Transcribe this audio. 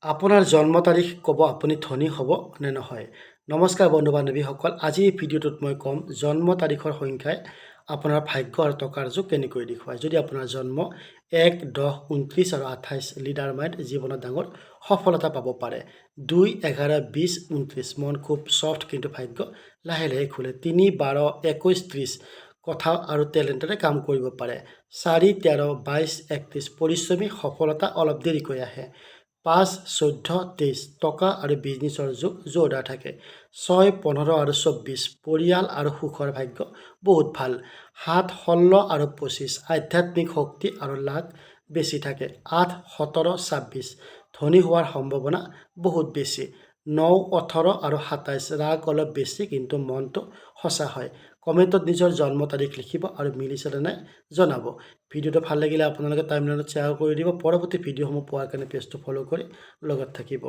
আপোনাৰ জন্ম তাৰিখ ক'ব আপুনি ধনী হ'ব নে নহয়। নমস্কাৰ বন্ধু বান্ধৱীসকল, আজি এই ভিডিঅ'টোত মই ক'ম জন্ম তাৰিখৰ সংখ্যাই আপোনাৰ ভাগ্য আৰু টকাৰ যোগ কেনেকৈ দেখুৱায়। যদি আপোনাৰ জন্ম 1, 10, 29 আৰু 28 লিডাৰ মাইণ্ড জীৱনত ডাঙৰ সফলতা পাব পাৰে। 2, 11, 20, 29 মন খুব ছফ্ট কিন্তু ভাগ্য লাহে লাহে খোলে। 3, 12, 21, 30 কথা আৰু টেলেণ্টেৰে কাম কৰিব পাৰে। 4, 13, 22, 31 পৰিশ্ৰমী সফলতা অলপ দেৰিকৈ আহে। 5, 14, 23 টকা আৰু বিজনেছৰ যোগ জোৰদাৰ থাকে। 6, 15 আৰু 24 পৰিয়াল আৰু সুখৰ ভাগ্য বহুত ভাল। 7, 16 আৰু 25 আধ্যাত্মিক শক্তি আৰু লাভ বেছি থাকে। 8, 17, 26 ধনী হোৱাৰ সম্ভাৱনা বহুত বেছি। 9, 18 আৰু 27 ৰাগ অলপ বেছি কিন্তু মনটো সঁচা হয়। কমেণ্টত নিজৰ জন্ম তাৰিখ লিখিব আৰু মিলিছে নে নাই জনাব। ভিডিঅ'টো ভাল লাগিলে আপোনালোকে টাইমলাইনত শ্বেয়াৰ কৰি দিব। পৰৱৰ্তী ভিডিঅ'সমূহ পোৱাৰ কাৰণে পেজটো ফ'ল' কৰি লগত থাকিব।